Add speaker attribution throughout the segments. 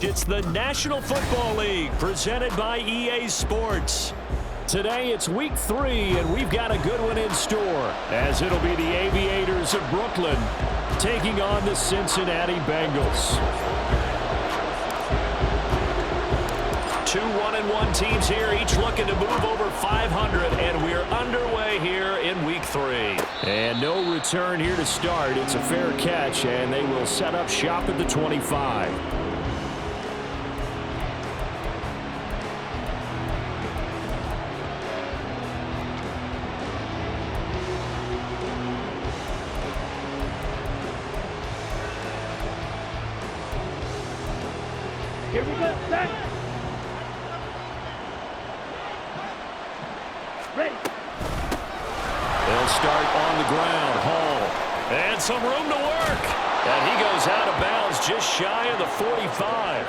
Speaker 1: It's the National Football League presented by EA Sports. Today it's week 3, and we've got a good one in store, as it'll be the Aviators of Brooklyn taking on the Cincinnati Bengals. 2 1-1 teams here, each looking to move over 500, and we're underway here in week 3. And no return here to start. It's a fair catch, and they will set up shop at the 25.
Speaker 2: Here we go, set. Ready.
Speaker 1: They'll start on the ground. Hall. And some room to work. And he goes out of bounds just shy of the 45.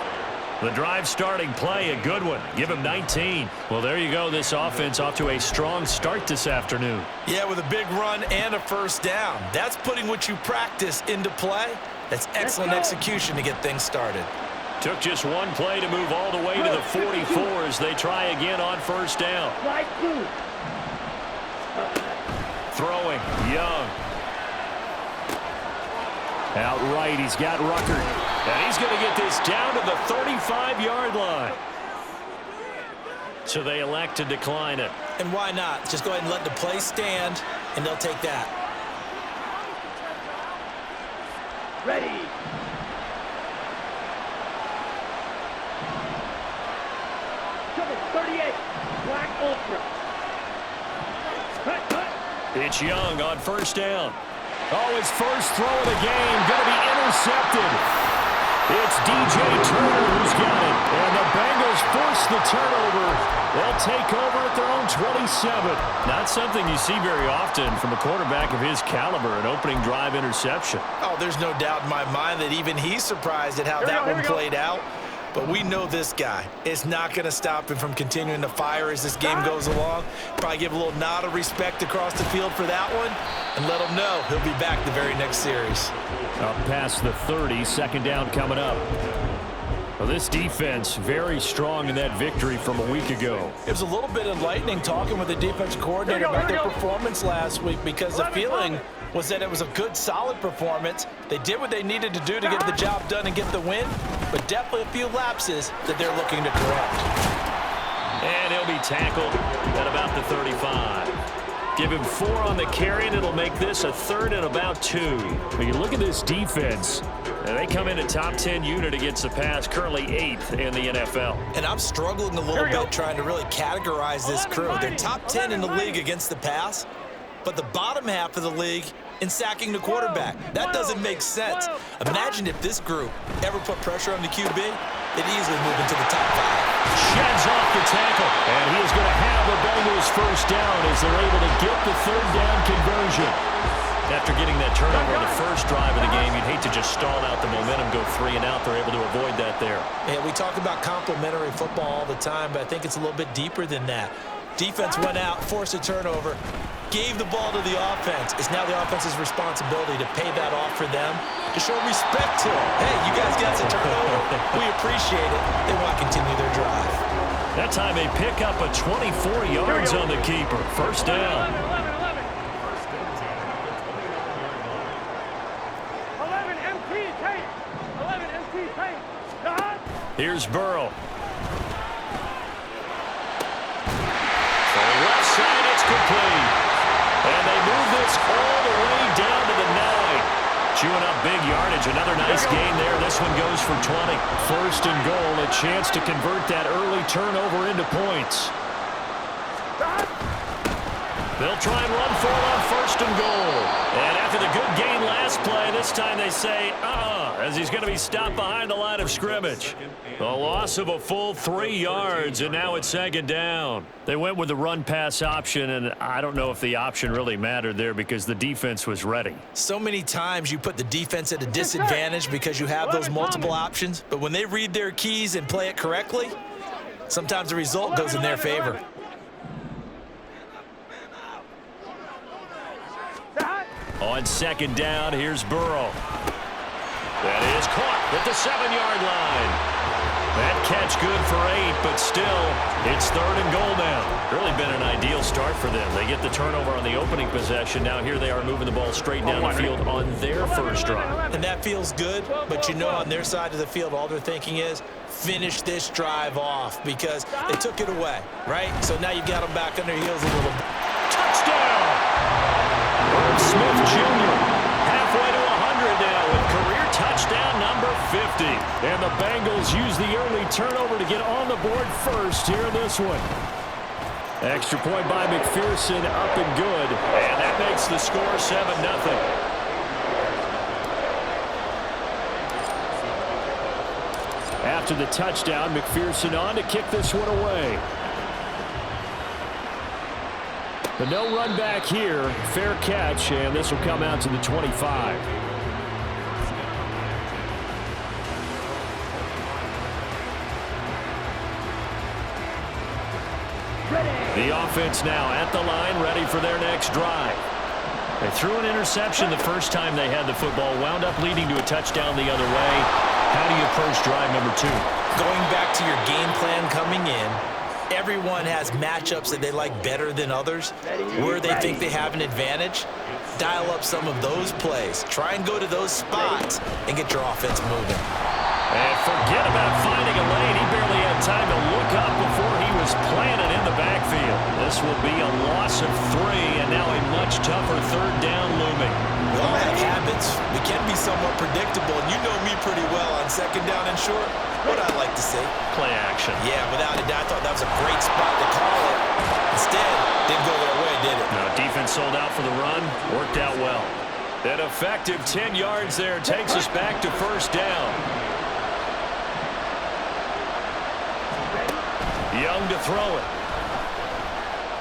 Speaker 1: The drive starting play, a good one. Give him 19. Well, there you go. This offense off to a strong start this afternoon.
Speaker 3: Yeah, with a big run and a first down. That's putting what you practice into play. That's excellent execution to get things started.
Speaker 1: Took just one play to move all the way to the 44 as they try again on first down. Throwing, Young. Outright, he's got Rucker. And he's going to get this down to the 35-yard line. So they elect to decline it.
Speaker 3: And why not? Just go ahead and let the play stand, and they'll take that.
Speaker 2: Ready. Cover 38. Black Ultra.
Speaker 1: It's Young on first down. Oh, his first throw of the game going to be intercepted. It's DJ Turner who's got it. And the Bengals force the turnover. They'll take over at their own 27. Not something you see very often from a quarterback of his caliber, an opening drive interception.
Speaker 3: Oh, there's no doubt in my mind that even he's surprised at how that one played out. But we know this guy is not going to stop him from continuing to fire as this game goes along. Probably give a little nod of respect across the field for that one and let him know he'll be back the very next series.
Speaker 1: Up past the 30, second down coming up. Well, this defense very strong in that victory from a week ago.
Speaker 3: It was a little bit enlightening talking with the defensive coordinator about their performance last week, because the feeling was that it was a good, solid performance. They did what they needed to do to get the job done and get the win, but definitely a few lapses that they're looking to correct.
Speaker 1: And he'll be tackled at about the 35. Give him 4 on the carry, and it'll make this a 3rd and about 2. When you look at this defense, they come in a top 10 unit against the pass, currently 8th in the NFL.
Speaker 3: And I'm struggling a little bit trying to really categorize this crew. They're top 10 in the league against the pass, but the bottom half of the league in sacking the quarterback. That doesn't make sense. Imagine if this group ever put pressure on the QB, they'd easily move into the top 5.
Speaker 1: Sheds off the tackle, and he is going to have the Bengals first down as they're able to get the 3rd down conversion. After getting that turnover on the first drive of the game, you'd hate to just stall out the momentum, go 3 and out. They're able to avoid that there.
Speaker 3: Yeah, we talk about complementary football all the time, but I think it's a little bit deeper than that. Defense went out, forced a turnover, gave the ball to the offense. It's now the offense's responsibility to pay that off for them, to show respect to them. Hey, you guys got the turnover. We appreciate it. They want to continue their drive.
Speaker 1: That time they pick up a 24 yards on the keeper. First down.
Speaker 2: 11 MT tape. 11 MT tape.
Speaker 1: Here's Burrow. Left side, it's complete. And they move this all the way down to the 9. Chewing up big yardage. Another nice gain there. This one goes for 20. First and goal, a chance to convert that early turnover into points. They'll try and run for it on first and goal. And after the good gain last play, this time they say, as he's going to be stopped behind the line of scrimmage. A loss of a full 3 yards, and now it's second down. They went with the run-pass option, and I don't know if the option really mattered there because the defense was ready.
Speaker 3: So many times you put the defense at a disadvantage because you have those multiple options, but when they read their keys and play it correctly, sometimes the result goes in their favor.
Speaker 1: On second down, here's Burrow. That is caught at the 7-yard line. That catch good for 8, but still, it's 3rd and goal now. Really been an ideal start for them. They get the turnover on the opening possession. Now here they are moving the ball straight down the field on their first drive.
Speaker 3: And that feels good, but you know on their side of the field, all they're thinking is, finish this drive off because they took it away, right? So now you've got them back on their heels a little bit.
Speaker 1: Touchdown! Irv Smith Jr. halfway to 100 now with career touchdown number 50. And the Bengals use the early turnover to get on the board first here in this one. Extra point by McPherson, up and good. And that makes the score 7-0. After the touchdown, McPherson on to kick this one away. But no run back here. Fair catch, and this will come out to the 25. The offense now at the line, ready for their next drive. They threw an interception the first time they had the football, wound up leading to a touchdown the other way. How do you approach drive number 2?
Speaker 3: Going back to your game plan coming in, everyone has matchups that they like better than others, where they think they have an advantage. Dial up some of those plays. Try and go to those spots and get your offense moving.
Speaker 1: And forget about finding a lane. He barely had time to look up before he was planted in the backfield. This will be a loss of 3, and now a much tougher 3rd down looming.
Speaker 3: We all have habits. We can be somewhat predictable, and you know me pretty well on 2nd down and short. What I like to see?
Speaker 1: Play action.
Speaker 3: Yeah, without a doubt, I thought that was a great spot to call it. Instead, didn't go their way, did it?
Speaker 1: No, defense sold out for the run. Worked out well. An effective 10 yards there takes us back to 1st down. Young to throw it.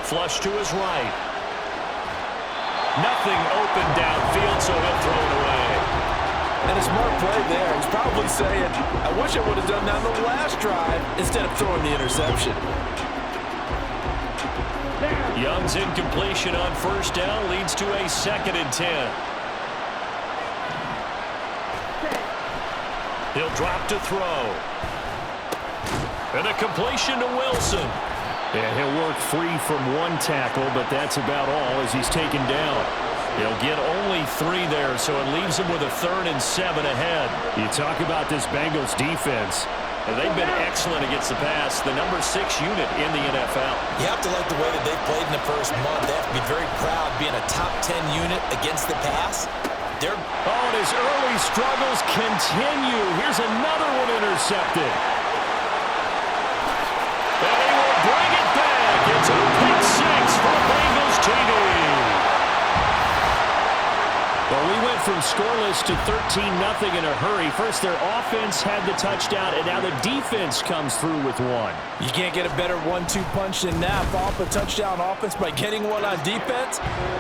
Speaker 1: Flush to his right. Nothing open downfield, so he'll throw it away.
Speaker 4: And a smart play there. He's probably saying, I wish I would have done that on the last drive instead of throwing the interception.
Speaker 1: Young's incompletion on 1st down leads to a 2nd and 10. He'll drop to throw. And a completion to Wilson. And he'll work free from one tackle, but that's about all as he's taken down. He'll get only 3 there, so it leaves him with a 3rd and 7 ahead. You talk about this Bengals defense. And they've been excellent against the pass, the number 6 unit in the NFL.
Speaker 3: You have to like the way that they've played in the first month. They have to be very proud being a top 10 unit against the pass.
Speaker 1: Oh, and his early struggles continue. Here's another one intercepted. And he will bring it back. It's a pick 6 for Bengals TD. Well, we went from scoreless to 13-0 in a hurry. First, their offense had the touchdown, and now the defense comes through with one.
Speaker 4: You can't get a better 1-2 punch than that. Follow up a touchdown offense by getting one on defense.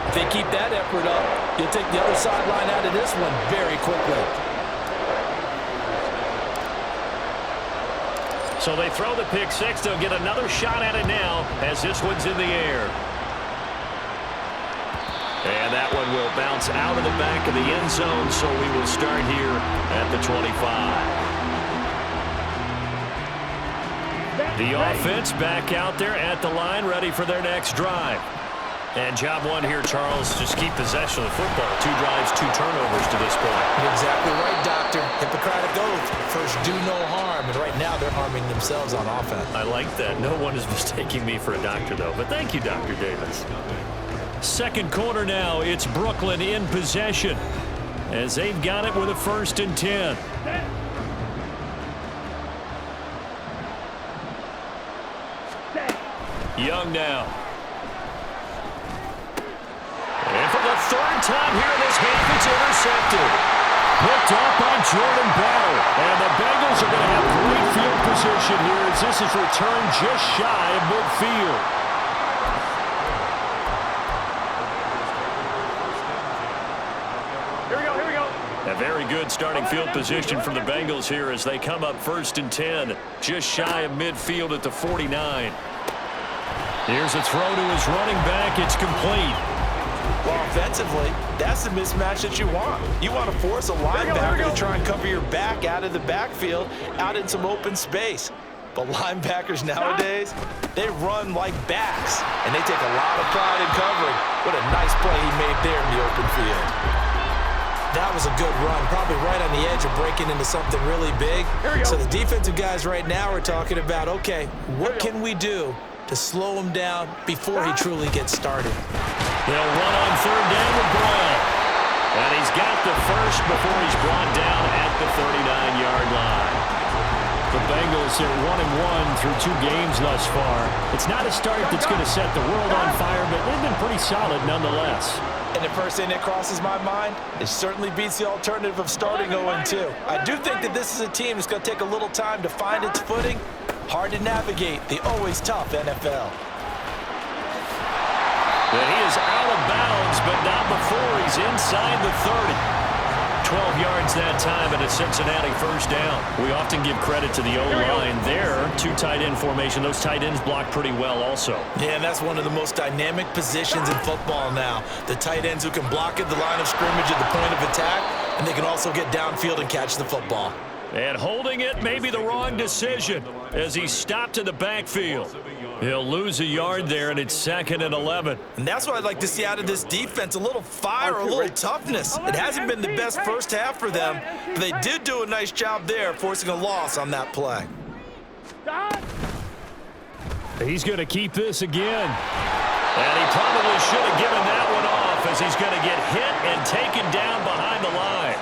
Speaker 4: If they keep that effort up, you'll take the other sideline out of this one very quickly.
Speaker 1: So they throw the pick 6. They'll get another shot at it now as this one's in the air. And that one will bounce out of the back of the end zone, so we will start here at the 25. The offense back out there at the line, ready for their next drive. And job 1 here, Charles, just keep possession of the football. 2 drives, 2 turnovers to this point.
Speaker 3: You're exactly right, Doctor. Hippocratic oath. First, do no harm. And right now, they're harming themselves on offense.
Speaker 1: I like that. No one is mistaking me for a doctor, though. But thank you, Dr. Davis. 2nd quarter now. It's Brooklyn in possession as they've got it with a 1st and 10. Young now. And for the 3rd time here in this half, it's intercepted. Picked up by Jordan Battle. And the Bengals are going to have great field position here as this is returned just shy of midfield. A very good starting field position from the Bengals here as they come up 1st and 10, just shy of midfield at the 49. Here's a throw to his running back. It's complete.
Speaker 3: Well, offensively, that's the mismatch that you want. You want to force a linebacker to try and cover your back out of the backfield, out in some open space. But linebackers nowadays, they run like backs, and they take a lot of pride in covering. What a nice play he made there in the open field. That was a good run, probably right on the edge of breaking into something really big. So the defensive guys right now are talking about, okay, what can we do to slow him down before he truly gets started?
Speaker 1: They'll run on third down with Brown. And he's got the first before he's brought down at the 39-yard line. The Bengals are 1-1 through 2 games thus far. It's not a start that's going to set the world on fire, but they've been pretty solid nonetheless.
Speaker 3: And the first thing that crosses my mind, it certainly beats the alternative of starting 0-2. I do think that this is a team that's going to take a little time to find its footing. Hard to navigate the always tough NFL.
Speaker 1: And he is out of bounds, but not before he's inside the 30. 12 yards that time and a Cincinnati first down. We often give credit to the O-line there. 2 tight end formation. Those tight ends block pretty well also.
Speaker 3: Yeah, and that's one of the most dynamic positions in football now. The tight ends who can block at the line of scrimmage at the point of attack, and they can also get downfield and catch the football.
Speaker 1: And holding it may be the wrong decision as he stopped in the backfield. He'll lose a yard there, and it's 2nd and 11.
Speaker 3: And that's what I'd like to see out of this defense, a little fire, a little toughness. It hasn't been the best first half for them, but they did do a nice job there, forcing a loss on that play.
Speaker 1: He's going to keep this again. And he probably should have given that one off as he's going to get hit and taken down behind the line.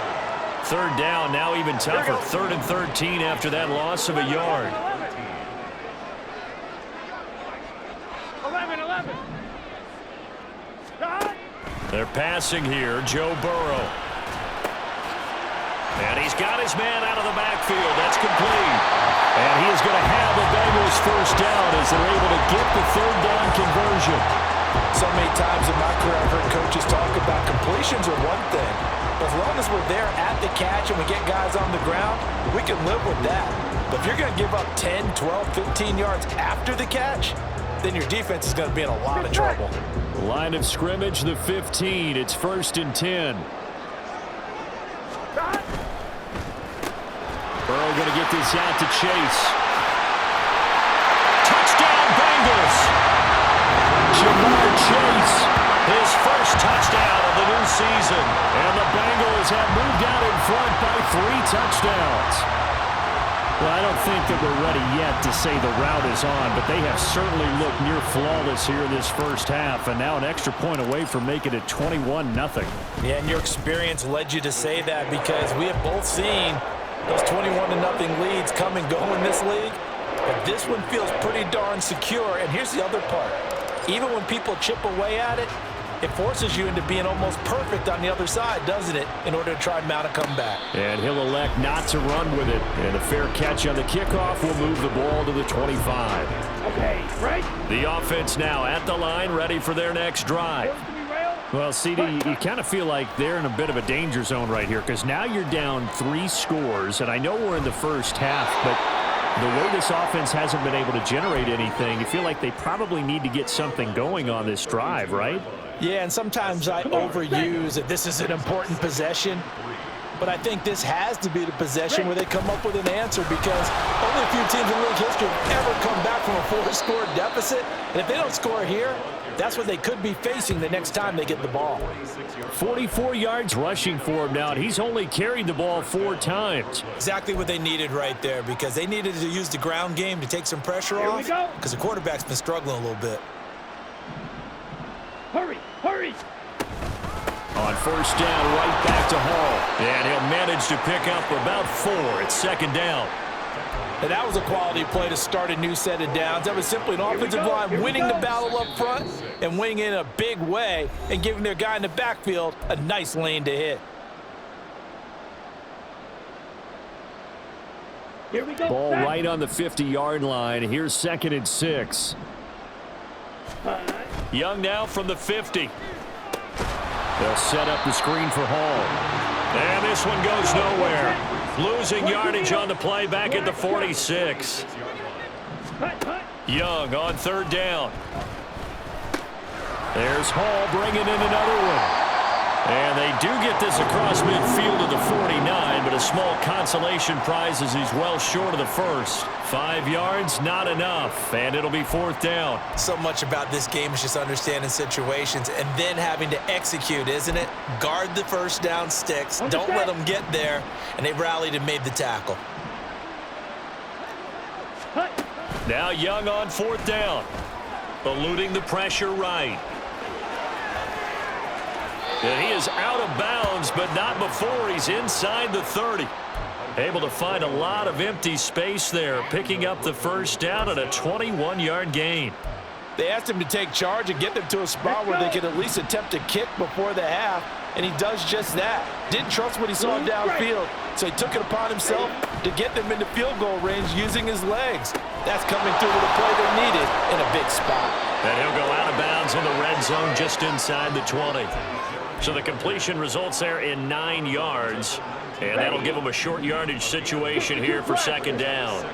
Speaker 1: Third down, now even tougher. 3rd and 13 after that loss of a yard.
Speaker 2: 11.
Speaker 1: They're passing here, Joe Burrow. And he's got his man out of the backfield. That's complete. And he is going to have the Bengals first down as they're able to get the 3rd down conversion.
Speaker 3: So many times in my career, I've heard coaches talk about completions are one thing. But as long as we're there at the catch and we get guys on the ground, we can live with that. But if you're going to give up 10, 12, 15 yards after the catch, then your defense is going to be in a lot of trouble.
Speaker 1: Line of scrimmage, the 15. It's 1st and 10. Burrow going to get this out to Chase. Touchdown, Bengals! Jamar Chase, his first touchdown of the new season. And the Bengals have moved out in front by 3 touchdowns. Well, I don't think that we're ready yet to say the route is on, but they have certainly looked near flawless here this first half, and now an extra point away from making it 21-0.
Speaker 3: Yeah, and your experience led you to say that because we have both seen those 21-0 leads come and go in this league, but this one feels pretty darn secure. And here's the other part. Even when people chip away at it, it forces you into being almost perfect on the other side, doesn't it, in order to try and mount a comeback.
Speaker 1: And he'll elect not to run with it. And a fair catch on the kickoff will move the ball to the 25.
Speaker 2: Okay, right?
Speaker 1: The offense now at the line, ready for their next drive. Well, CD, you kind of feel like they're in a bit of a danger zone right here because now you're down 3 scores, and I know we're in the first half, but the way this offense hasn't been able to generate anything, you feel like they probably need to get something going on this drive, right?
Speaker 3: Yeah, and sometimes I overuse that this is an important possession, but I think this has to be the possession where they come up with an answer because only a few teams in league history have ever come back from a 4-score deficit, and if they don't score here, that's what they could be facing the next time they get the ball.
Speaker 1: 44 yards rushing for him now, and he's only carried the ball 4 times.
Speaker 3: Exactly what they needed right there because they needed to use the ground game to take some pressure off because the quarterback's been struggling a little bit.
Speaker 2: Hurry!
Speaker 1: On first down, right back to Hall. And he'll manage to pick up about 4. It's 2nd down.
Speaker 3: And that was a quality play to start a new set of downs. That was simply an offensive line winning the battle up front and winning in a big way and giving their guy in the backfield a nice lane to hit.
Speaker 2: Here we go.
Speaker 1: Ball right on the 50-yard line. Here's 2nd and 6. Young now from the 50. They'll set up the screen for Hall. And this one goes nowhere. Losing yardage on the play back at the 46. Young on 3rd down. There's Hall bringing in another one. And they do get this across midfield to the 49, but a small consolation prize as he's well short of the first. 5 yards, not enough, and it'll be 4th down.
Speaker 3: So much about this game is just understanding situations and then having to execute, isn't it? Guard the first down sticks, don't let them get there, and they rallied and made the tackle.
Speaker 1: Now Young on 4th down, eluding the pressure right. And he is out of bounds, but not before he's inside the 30. Able to find a lot of empty space there, picking up the first down and a 21-yard gain.
Speaker 4: They asked him to take charge and get them to a spot where they could at least attempt a kick before the half, and he does just that. Didn't trust what he saw downfield, so he took it upon himself to get them into field goal range using his legs. That's coming through with a play they needed in a big spot.
Speaker 1: And he'll go out of bounds in the red zone just inside the 20. So the completion results there in 9 yards, and that'll give him a short yardage situation here for 2nd down.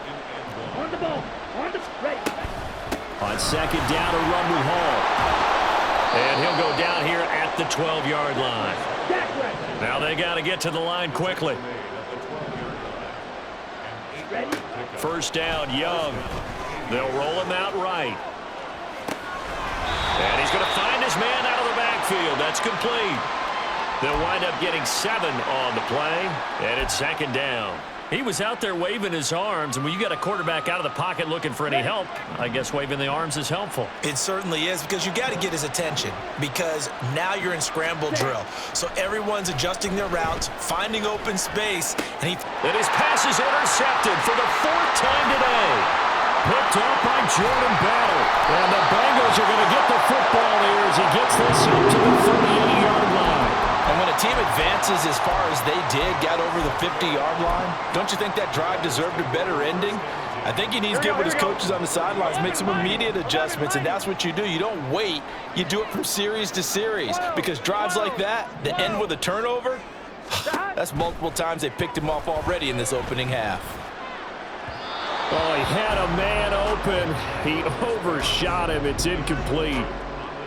Speaker 2: On the ball. On the right.
Speaker 1: On 2nd down, a run with Hall. And he'll go down here at the 12-yard line. Now they got to get to the line quickly. First down, Young. They'll roll him out right. And he's going to find his man out of the backfield. That's complete. They'll wind up getting 7 on the play, and it's 2nd down. He was out there waving his arms, and when you got a quarterback out of the pocket looking for any help, I guess waving the arms is helpful.
Speaker 3: It certainly is, because you got to get his attention, because now you're in scramble drill. So everyone's adjusting their routes, finding open space, and
Speaker 1: his pass is intercepted for the 4th time today. Picked up by Jordan Battle. And the Bengals are going to get the football here as he gets this up to the 38-yard line.
Speaker 4: And when a team advances as far as they did, got over the 50-yard line, don't you think that drive deserved a better ending? I think he needs to get with his coaches on the sidelines, make some immediate adjustments, and that's what you do. You don't wait. You do it from series to series, because drives like that, that end with a turnover, that's multiple times they picked him off already in this opening half.
Speaker 1: Oh, he had a man open. He overshot him. It's incomplete.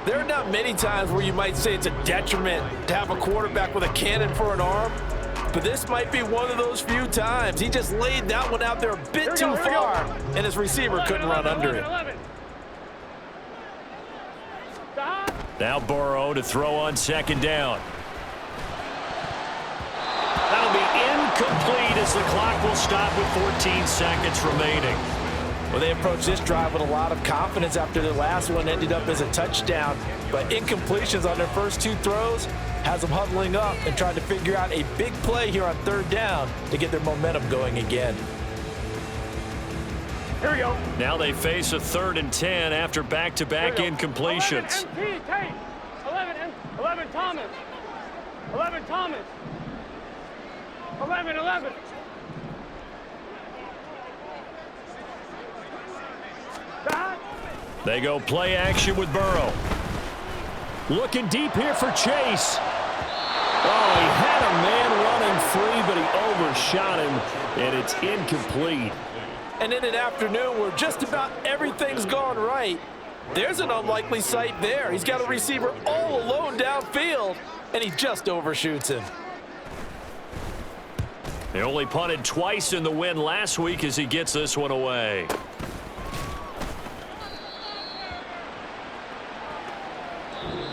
Speaker 4: There are not many times where you might say it's a detriment to have a quarterback with a cannon for an arm, but this might be one of those few times. He just laid that one out there a bit too far, and his receiver couldn't run under it.
Speaker 1: Now Burrow to throw on 2nd down. That'll be incomplete as the clock will stop with 14 seconds remaining.
Speaker 4: Well, they approached this drive with a lot of confidence after the last one ended up as a touchdown. But incompletions on their first 2 throws has them huddling up and trying to figure out a big play here on 3rd down to get their momentum going again.
Speaker 2: Here we go.
Speaker 1: Now they face a 3rd and 10 after back-to-back incompletions.
Speaker 2: 11 Thomas. 11 Thomas. 11.
Speaker 1: They go play action with Burrow. Looking deep here for Chase. Oh, he had a man running free, but he overshot him, and it's incomplete.
Speaker 4: And in an afternoon where just about everything's gone right, there's an unlikely sight there. He's got a receiver all alone downfield, and he just overshoots him.
Speaker 1: They only punted twice in the win last week as he gets this one away.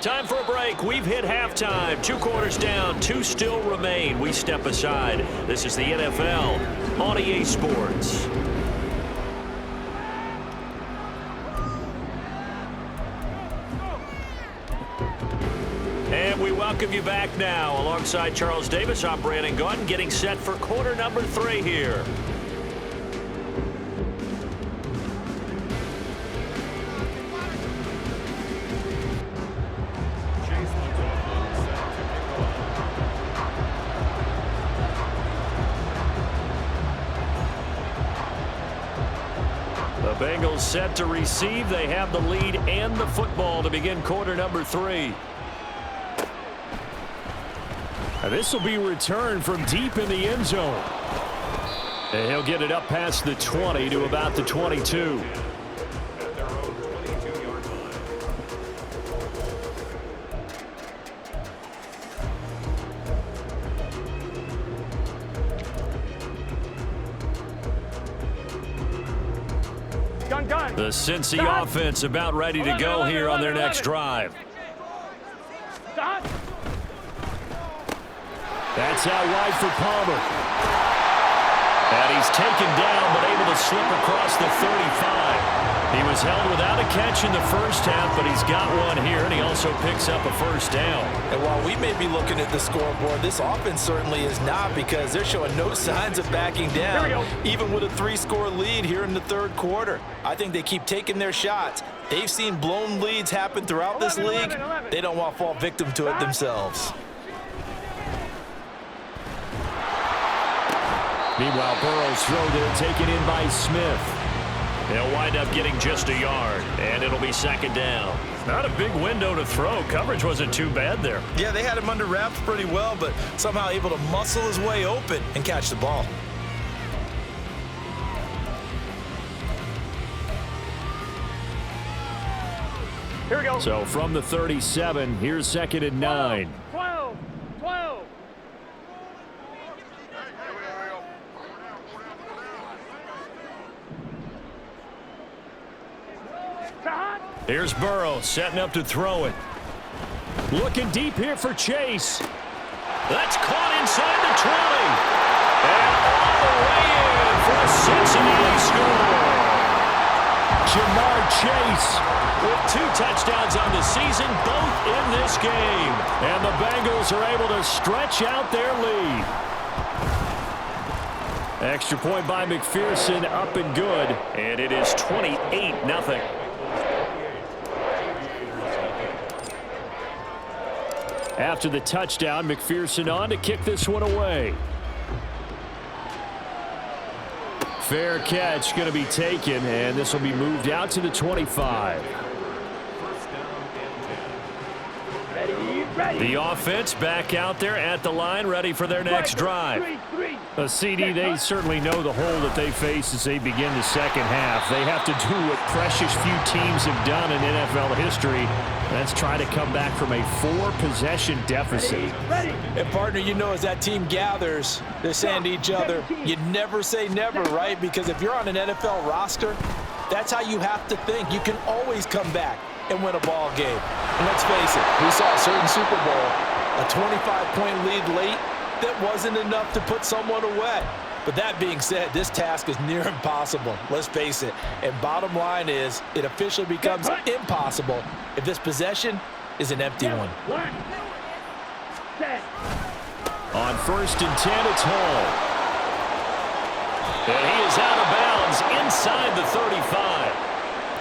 Speaker 1: Time for a break. We've hit halftime. 2 quarters down, 2 still remain. We step aside. This is the NFL on EA Sports. And we welcome you back now. Alongside Charles Davis, I'm Brandon Gunn, getting set for quarter number 3 here. The Bengals set to receive. They have the lead and the football to begin quarter number 3. And this will be returned from deep in the end zone. And he'll get it up past the 20 to about the 22. The Cincy offense about ready to go here on their next drive. That's out wide for Palmer. And he's taken down, but able to slip across the 35. He was held without a catch in the first half, but he's got one here, and he also picks up a first down.
Speaker 4: And while we may be looking at the scoreboard, this offense certainly is not, because they're showing no signs of backing down, even with a 3-score lead here in the third quarter. I think they keep taking their shots. They've seen blown leads happen throughout this league. They don't want to fall victim to it themselves.
Speaker 1: Meanwhile, Burrow's throw there taken in by Smith. They'll wind up getting just a yard, and it'll be second down. Not a big window to throw. Coverage wasn't too bad there.
Speaker 3: Yeah, they had him under wraps pretty well, but somehow able to muscle his way open and catch the ball.
Speaker 2: Here we go.
Speaker 1: So from the 37, here's second and 9.
Speaker 2: 12.
Speaker 1: Here's Burrow setting up to throw it. Looking deep here for Chase. That's caught inside the 20. And all the way in for a Cincinnati score. Jamar Chase with 2 touchdowns on the season, both in this game. And the Bengals are able to stretch out their lead. Extra point by McPherson, up and good. And it is 28-0. After the touchdown, McPherson on to kick this one away. Fair catch going to be taken, and this will be moved out to the 25. The offense back out there at the line, ready for their next drive. A CD, they certainly know the hole that they face as they begin the second half. They have to do what precious few teams have done in NFL history. That's try to come back from a 4-possession deficit.
Speaker 3: And, partner, you know, as that team gathers, they're saying to each other, you never say never, right? Because if you're on an NFL roster, that's how you have to think. You can always come back and win a ball game. And let's face it, we saw a certain Super Bowl, a 25-point lead late that wasn't enough to put someone away. But that being said, this task is near impossible. Let's face it. And bottom line is, it officially becomes impossible if this possession is an empty one.
Speaker 1: On 1st and 10, it's Hall. And he is out of bounds inside the 35.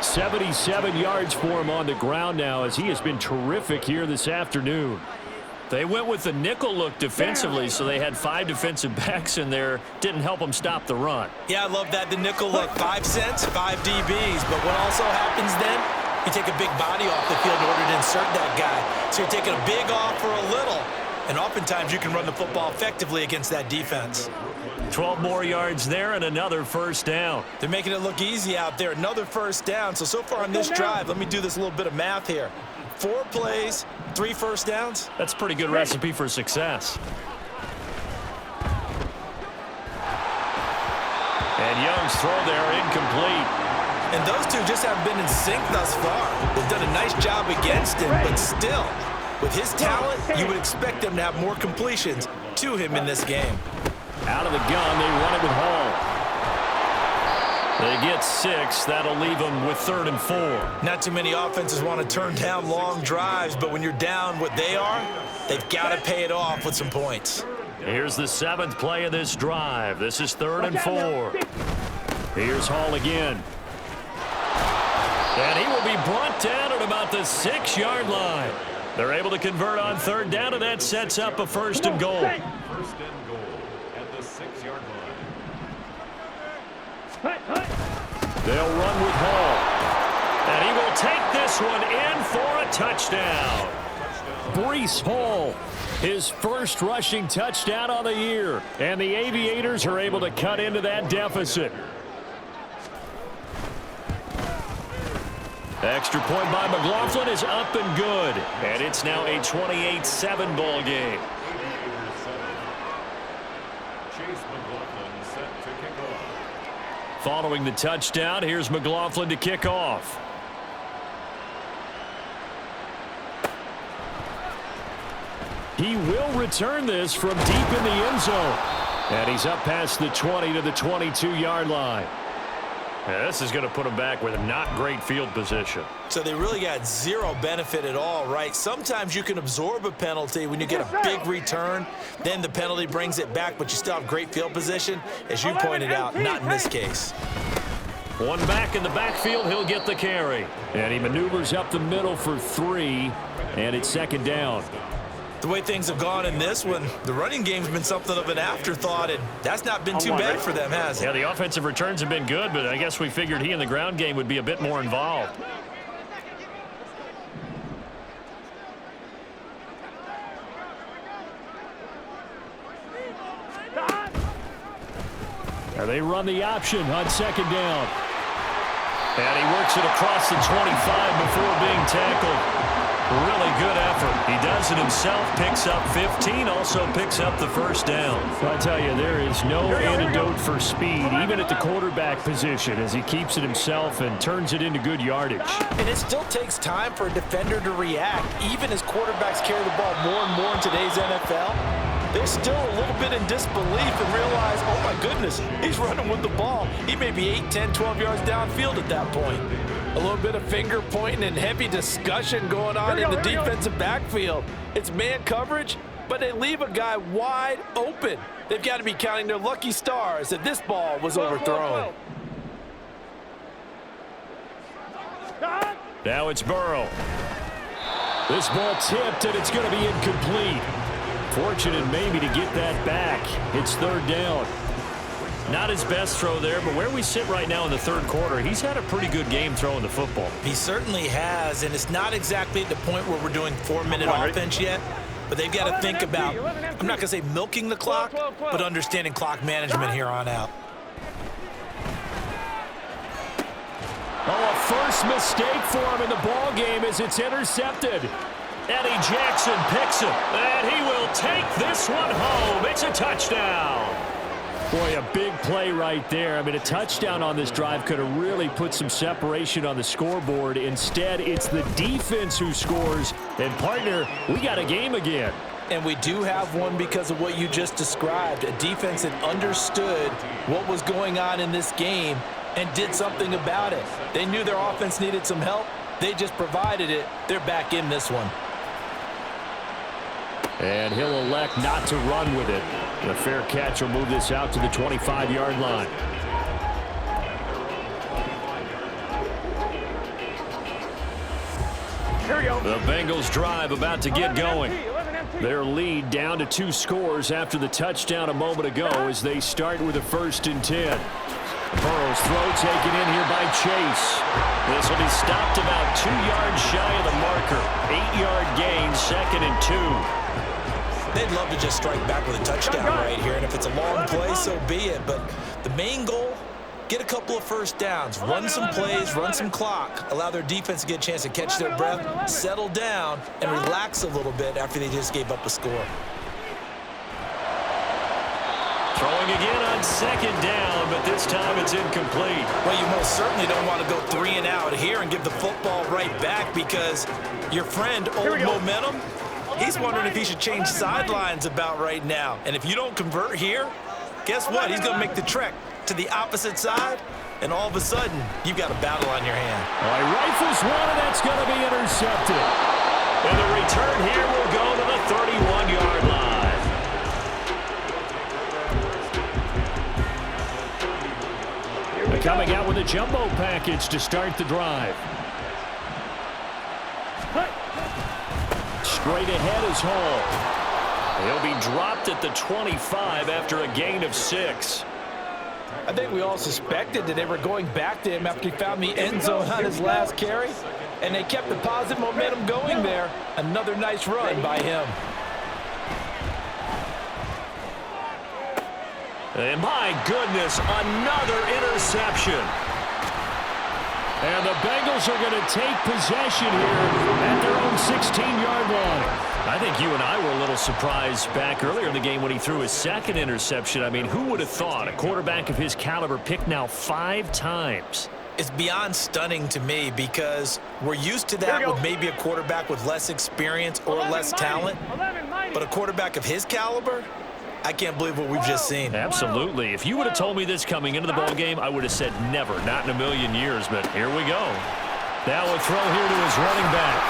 Speaker 1: 77 yards for him on the ground now, as he has been terrific here this afternoon. They went with the nickel look defensively, so they had 5 defensive backs in there. Didn't help them stop the run.
Speaker 3: Yeah, I love that, the nickel look. 5 cents, 5 DBs. But what also happens then, you take a big body off the field in order to insert that guy. So you're taking a big off for a little. And oftentimes you can run the football effectively against that defense.
Speaker 1: 12 more yards there and another first down.
Speaker 3: They're making it look easy out there. Another first down. So far on this drive, let me do this little bit of math here. 4 plays, 3 first downs.
Speaker 1: That's a pretty good recipe for success. And Young's throw there incomplete.
Speaker 3: And those two just haven't been in sync thus far. They've done a nice job against him, but still, with his talent, you would expect them to have more completions to him in this game.
Speaker 1: Out of the gun, they run it with Hall. They get 6. That'll leave them with 3rd and 4.
Speaker 3: Not too many offenses want to turn down long drives, but when you're down what they are, they've got to pay it off with some points.
Speaker 1: Here's the 7th play of this drive. This is 3rd and 4. Here's Hall again. And he will be brought down at about the 6-yard line. They're able to convert on 3rd down, and that sets up a 1st and goal.
Speaker 5: 1st and goal at the 6-yard line.
Speaker 1: They'll run with Hall. And he will take this one in for a touchdown. Breece Hall, his first rushing touchdown on the year. And the Aviators are able to cut into that deficit. Extra point by McLaughlin is up and good. And it's now a 28-7 ball game. Following the touchdown, here's McLaughlin to kick off. He will return this from deep in the end zone. And he's up past the 20 to the 22-yard line. Yeah, this is going to put him back with a not great field position.
Speaker 3: So they really got zero benefit at all, right? Sometimes you can absorb a penalty when you get a big return. Then the penalty brings it back, but you still have great field position. As you pointed out, not in this case.
Speaker 1: One back in the backfield, he'll get the carry. And he maneuvers up the middle for 3, and it's second down.
Speaker 3: The way things have gone in this one, the running game's been something of an afterthought, and that's not been too bad for them, has it?
Speaker 1: Yeah, the offensive returns have been good, but I guess we figured he in the ground game would be a bit more involved. Now they run the option on second down. And he works it across the 25 before being tackled. Really good effort. He does it himself, picks up 15, also picks up the first down. I tell you, there is no antidote for speed, even at the quarterback position, as he keeps it himself and turns it into good yardage.
Speaker 4: And it still takes time for a defender to react, even as quarterbacks carry the ball more and more in today's NFL. They're still a little bit in disbelief and realize, oh my goodness, he's running with the ball. He may be 8, 10, 12 yards downfield at that point. A little bit of finger pointing and heavy discussion going on in the defensive backfield. It's man coverage, but they leave a guy wide open. They've got to be counting their lucky stars that this ball was overthrown.
Speaker 1: Now it's Burrow. This ball tipped, and it's going to be incomplete. Fortunate maybe to get that back. It's third down. Not his best throw there, but where we sit right now in the third quarter, he's had a pretty good game throwing the football.
Speaker 3: He certainly has, and it's not exactly at the point where we're doing 4-minute offense yet, but they've got to think about, I'm not going to say milking the clock, but understanding clock management here on out.
Speaker 1: Oh, a first mistake for him in the ball game as it's intercepted. Eddie Jackson picks it, and he will take this one home. It's a touchdown. Boy, a big play right there. I mean, a touchdown on this drive could have really put some separation on the scoreboard. Instead, it's the defense who scores. And, partner, we got a game again.
Speaker 4: And we do have one because of what you just described. A defense that understood what was going on in this game and did something about it. They knew their offense needed some help. They just provided it. They're back in this one.
Speaker 1: And he'll elect not to run with it. The fair catch will move this out to the 25-yard line. The Bengals drive about to get going. Their lead down to 2 scores after the touchdown a moment ago as they start with a 1st and 10. Burrow's throw taken in here by Chase. This will be stopped about 2 yards shy of the marker. 8-yard gain, 2nd and 2.
Speaker 3: They'd love to just strike back with a touchdown right here, and if it's a long play, so be it. But the main goal, get a couple of first downs, run some plays, run some clock, allow their defense to get a chance to catch their breath, settle down, and relax a little bit after they just gave up a score.
Speaker 1: Throwing again on 2nd down, but this time it's incomplete.
Speaker 3: Well, you most certainly don't want to go 3 and out here and give the football right back because your friend, Old Momentum, he's wondering if he should change sidelines about right now. And if you don't convert here, guess what? He's going to make the trek to the opposite side, and all of a sudden, you've got a battle on your hand.
Speaker 1: Well, he rifles one, and that's going to be intercepted. And the return here will go to the 31-yard line. They're coming out with a jumbo package to start the drive. Straight ahead is Hall. He'll be dropped at the 25 after a gain of 6.
Speaker 4: I think we all suspected that they were going back to him after he found the end zone on his last carry, and they kept the positive momentum going there. Another nice run by him.
Speaker 1: And my goodness, another interception. And the Bengals are going to take possession here at their own 16-yard line. I think you and I were a little surprised back earlier in the game when he threw his second interception. I mean, who would have thought a quarterback of his caliber picked now 5 times?
Speaker 3: It's beyond stunning to me because we're used to that with maybe a quarterback with less experience or less talent. But a quarterback of his caliber, I can't believe what we've just seen.
Speaker 1: Absolutely. If you would have told me this coming into the ball game, I would have said never, not in a million years. But here we go. Now a throw here to his running back.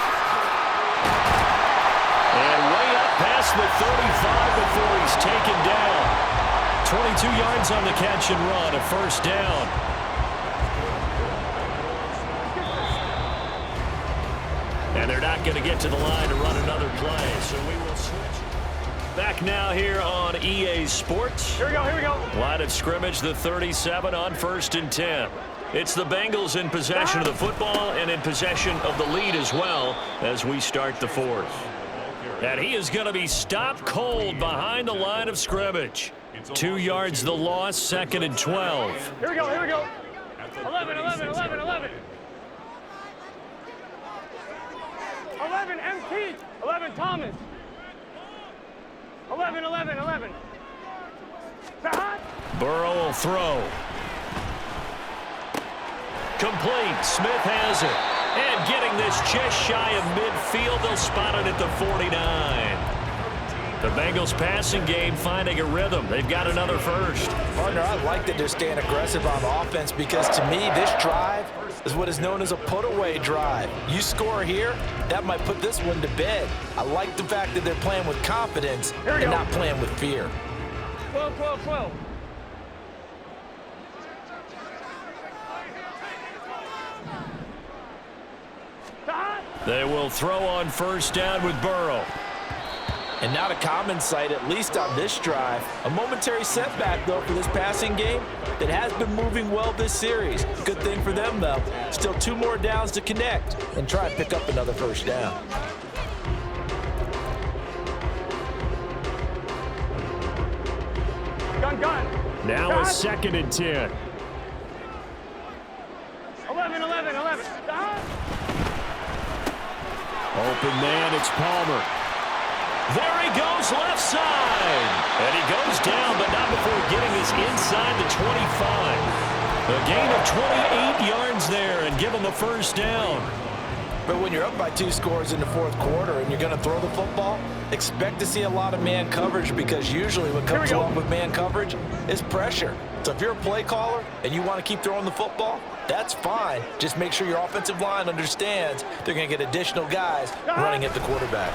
Speaker 1: And way up past the 35 before he's taken down. 22 yards on the catch and run, a first down. And they're not going to get to the line to run another play, so we will switch. Back now here on EA Sports.
Speaker 2: Here we go.
Speaker 1: Line of scrimmage, the 37 on 1st and 10. It's the Bengals in possession of the football and in possession of the lead as well as we start the 4th. And he is going to be stopped cold behind the line of scrimmage. 2 yards the loss, 2nd and 12.
Speaker 2: Here we go. 11. 11 MT. 11 Thomas. 11.
Speaker 1: Burrow will throw. Complete. Smith has it. And getting this just shy of midfield, they'll spot it at the 49. The Bengals passing game finding a rhythm. They've got another first.
Speaker 3: Partner, I like that they're staying aggressive on offense because to me, this drive is what is known as a put-away drive. You score here, that might put this one to bed. I like the fact that they're playing with confidence and not playing with fear.
Speaker 2: 12.
Speaker 1: They will throw on first down with Burrow.
Speaker 3: And not a common sight, at least on this drive. A momentary setback, though, for this passing game that has been moving well this series. Good thing for them, though. Still 2 more downs to connect and try and pick up another first down.
Speaker 2: Gun.
Speaker 1: Now a 2nd and 10.
Speaker 2: 11.
Speaker 1: Open man, it's Palmer. There he goes, left side. And he goes down, but not before getting us inside the 25. A gain of 28 yards there and give him a first down.
Speaker 3: But when you're up by 2 scores in the 4th quarter and you're going to throw the football, expect to see a lot of man coverage because usually what comes along with man coverage is pressure. So if you're a play caller and you want to keep throwing the football, that's fine. Just make sure your offensive line understands they're going to get additional guys running at the quarterback.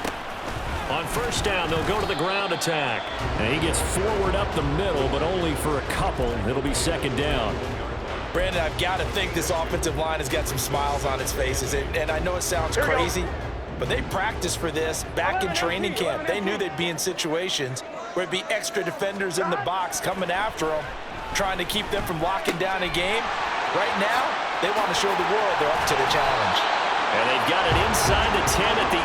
Speaker 1: On first down, they'll go to the ground attack. And he gets forward up the middle, but only for a couple. It'll be 2nd down.
Speaker 3: Brandon, I've got to think this offensive line has got some smiles on its faces. And I know it sounds crazy, but they practiced for this back in training camp. They knew they'd be in situations where it'd be extra defenders in the box coming after them, trying to keep them from locking down a game. Right now, they want to show the world they're up to the challenge.
Speaker 1: And they've got it inside the 10 at the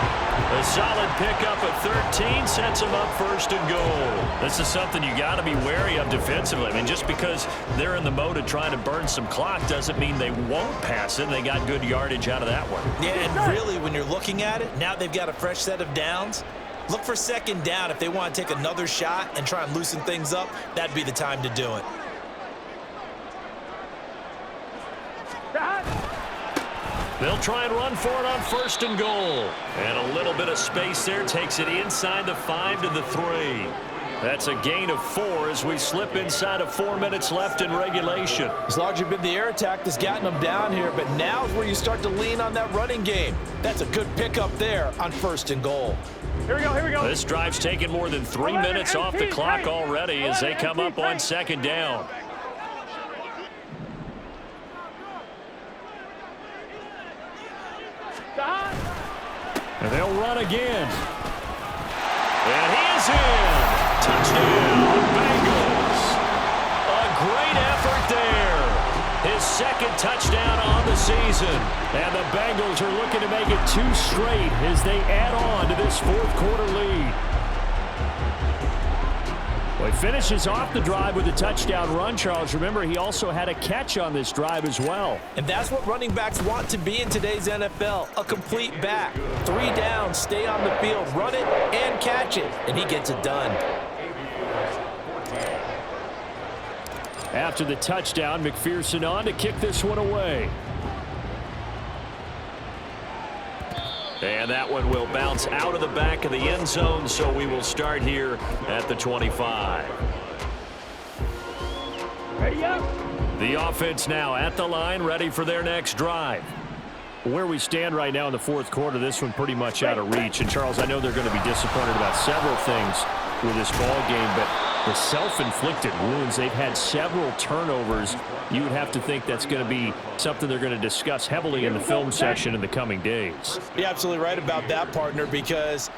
Speaker 1: 8. A solid pickup of 13 sets them up 1st and goal. This is something you got to be wary of defensively. I mean, just because they're in the mode of trying to burn some clock doesn't mean they won't pass it. They got good yardage out of that one.
Speaker 3: Yeah, and really, when you're looking at it, now they've got a fresh set of downs. Look for 2nd down. If they want to take another shot and try and loosen things up, that'd be the time to do it.
Speaker 1: They'll try and run for it on 1st and goal. And a little bit of space there takes it inside the 5 to the 3. That's a gain of 4 as we slip inside of 4 minutes left in regulation.
Speaker 3: As long as you've been the air attack that's gotten them down here, but now is where you start to lean on that running game. That's a good pickup there on 1st and goal.
Speaker 2: Here we go.
Speaker 1: This drive's taken more than 3 minutes off the clock already as they come up on 2nd down. And they'll run again. And he is in. Touchdown, Bengals. A great effort there. His 2nd touchdown on the season. And the Bengals are looking to make it 2 straight as they add on to this 4th quarter lead. Well, he finishes off the drive with a touchdown run, Charles. Remember, he also had a catch on this drive as well.
Speaker 3: And that's what running backs want to be in today's NFL, a complete back. 3 downs, stay on the field, run it, and catch it, and he gets it done.
Speaker 1: After the touchdown, McPherson on to kick this one away. And that one will bounce out of the back of the end zone, so we will start here at the 25.
Speaker 2: Ready up.
Speaker 1: The offense now at the line, ready for their next drive. Where we stand right now in the fourth quarter, this one pretty much out of reach. And, Charles, I know they're going to be disappointed about several things with this ball game, but the self-inflicted wounds, they've had several turnovers. You would have to think that's going to be something they're going to discuss heavily in the film session in the coming days.
Speaker 3: You're absolutely right about that, partner, because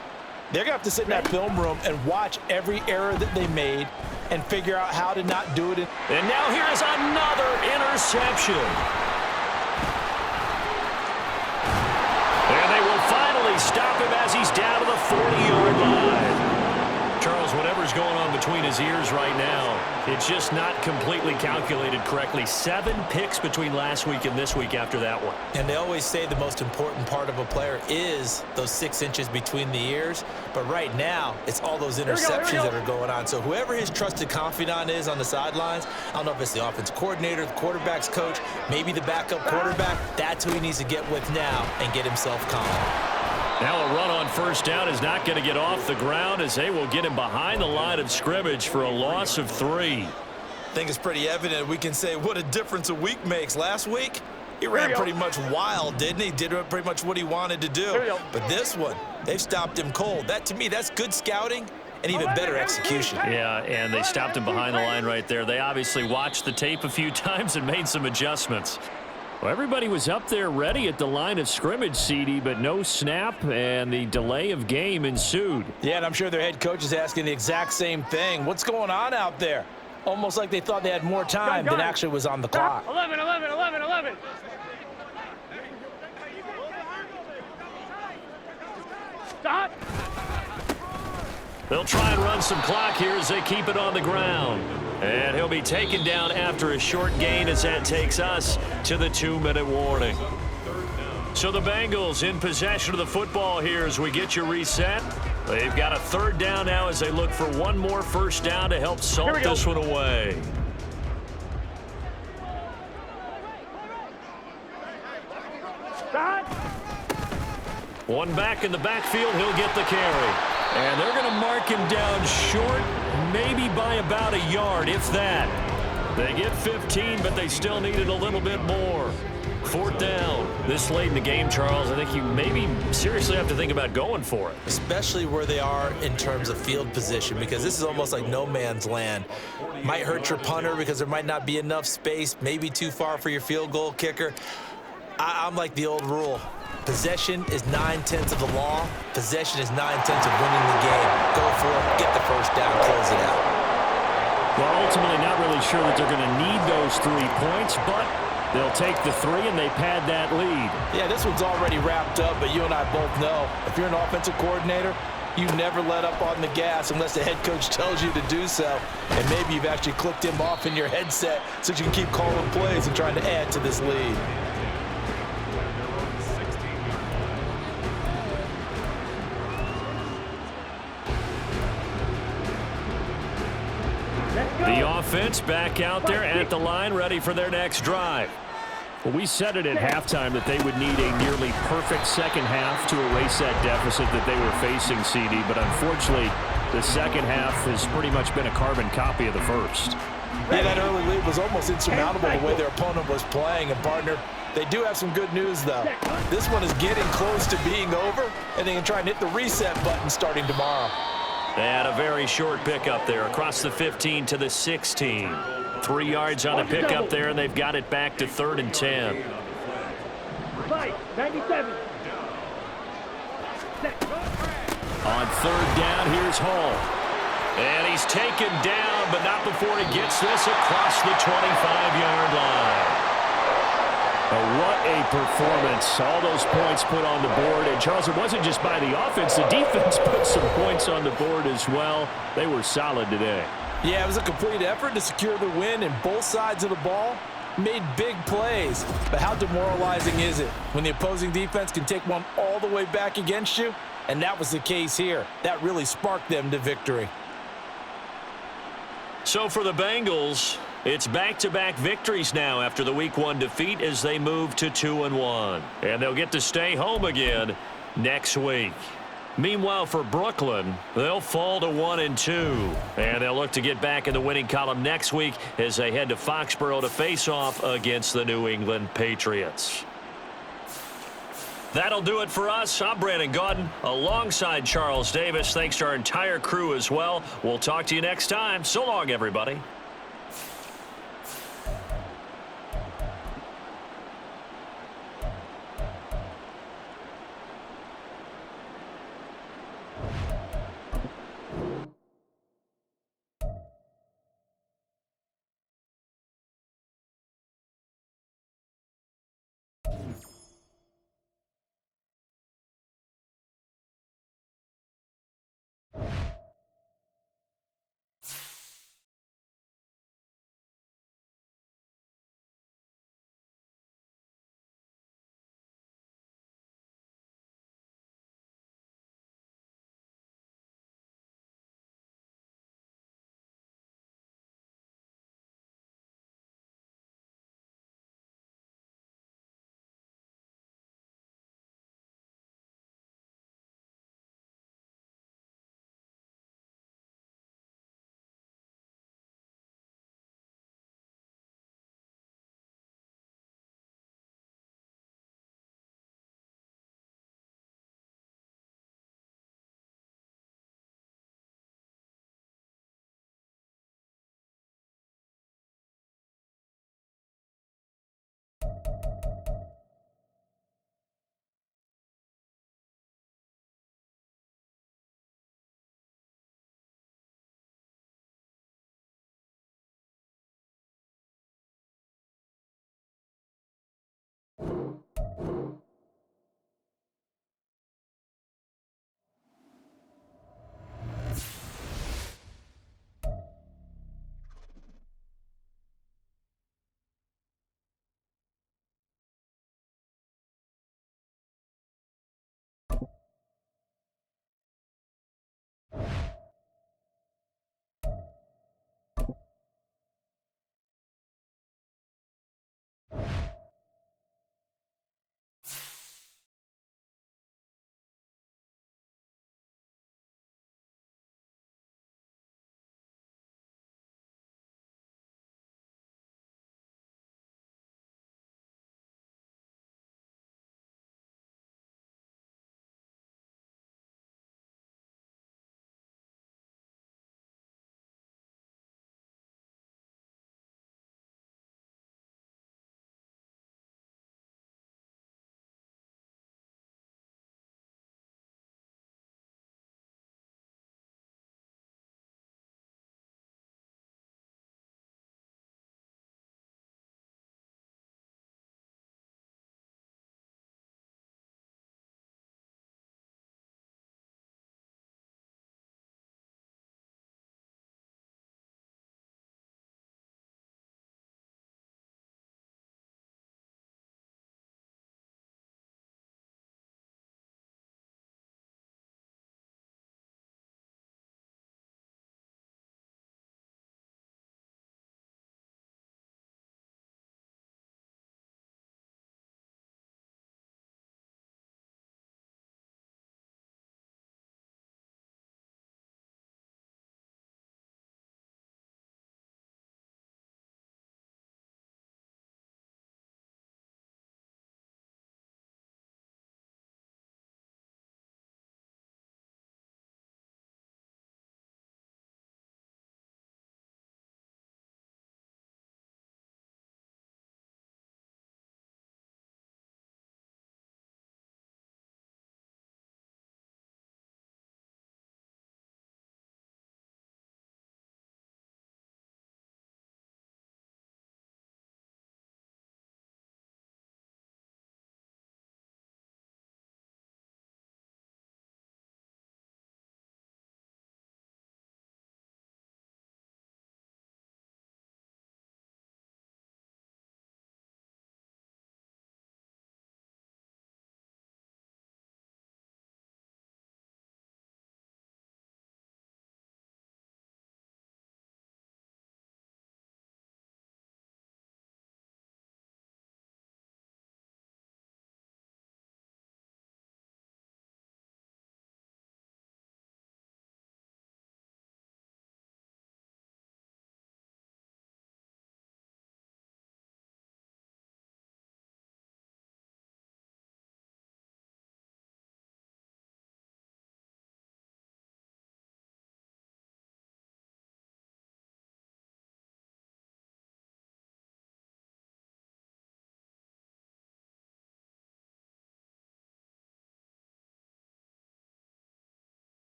Speaker 3: they're going to have to sit in that film room and watch every error that they made and figure out how to not do it.
Speaker 1: And now here is another interception. And they will finally stop him as he's down to the 40-yard line. Charles, whatever's going on between his ears right now, it's just not completely calculated correctly. 7 picks between last week and this week after that one.
Speaker 3: And they always say the most important part of a player is those 6 inches between the ears. But right now, it's all those interceptions that are going on. So whoever his trusted confidant is on the sidelines, I don't know if it's the offensive coordinator, the quarterback's coach, maybe the backup quarterback, that's who he needs to get with now and get himself calm.
Speaker 1: Now a run on first down is not going to get off the ground as they will get him behind the line of scrimmage for a loss of 3.
Speaker 3: I think it's pretty evident. We can say what a difference a week makes. Last week, he ran pretty much wild, didn't he? Did pretty much what he wanted to do. But this one, they've stopped him cold. That, to me, that's good scouting and even better execution.
Speaker 1: Yeah, and they stopped him behind the line right there. They obviously watched the tape a few times and made some adjustments. Well, everybody was up there ready at the line of scrimmage, CD, but no snap, and the delay of game ensued.
Speaker 3: Yeah, and I'm sure their head coach is asking the exact same thing. What's going on out there? Almost like they thought they had more time than actually was on the clock.
Speaker 2: 11, 11, 11, 11. Stop.
Speaker 1: They'll try and run some clock here as they keep it on the ground. And he'll be taken down after a short gain as that takes us to the 2-minute warning. So the Bengals in possession of the football here as we get you reset. They've got a 3rd down now as they look for one more first down to help salt this one away.
Speaker 2: Stop.
Speaker 1: One back in the backfield, he'll get the carry. And they're going to mark him down short, maybe by about a yard, if that. They get 15, but they still needed a little bit more. 4th down. This late in the game, Charles, I think you maybe seriously have to think about going for it.
Speaker 3: Especially where they are in terms of field position, because this is almost like no man's land. Might hurt your punter because there might not be enough space, maybe too far for your field goal kicker. I'm like the old rule. Possession is 9/10 of the law. Possession is 9/10 of winning the game. Go for it, get the first down, close it out.
Speaker 1: Well, ultimately not really sure that they're going to need those 3 points, but they'll take the 3 and they pad that lead.
Speaker 3: Yeah, this one's already wrapped up, but you and I both know if you're an offensive coordinator, you never let up on the gas unless the head coach tells you to do so. And maybe you've actually clicked him off in your headset so you can keep calling plays and trying to add to this lead.
Speaker 1: The offense back out there at the line, ready for their next drive. Well, we said it at halftime that they would need a nearly perfect second half to erase that deficit that they were facing, CD. But unfortunately, the second half has pretty much been a carbon copy of the first.
Speaker 3: Yeah, that early lead was almost insurmountable the way their opponent was playing. And, partner, they do have some good news, though. This one is getting close to being over, and they can try and hit the reset button starting tomorrow.
Speaker 1: And a very short pickup there across the 15 to the 16. 3 yards on the pickup there, and they've got it back to 3rd and 10.
Speaker 2: Fight. 97.
Speaker 1: On 3rd down, here's Hall. And he's taken down, but not before he gets this across the 25-yard line. What a performance. All those points put on the board. And, Charles, it wasn't just by the offense. The defense put some points on the board as well. They were solid today.
Speaker 4: Yeah, it was a complete effort to secure the win, and both sides of the ball made big plays. But how demoralizing is it when the opposing defense can take one all the way back against you? And that was the case here. That really sparked them to victory.
Speaker 1: So for the Bengals, it's back-to-back victories now after the Week 1 defeat as they move to 2-1. And they'll get to stay home again next week. Meanwhile, for Brooklyn, they'll fall to 1-2. And they'll look to get back in the winning column next week as they head to Foxborough to face off against the New England Patriots. That'll do it for us. I'm Brandon Gaudin alongside Charles Davis. Thanks to our entire crew as well. We'll talk to you next time. So long, everybody.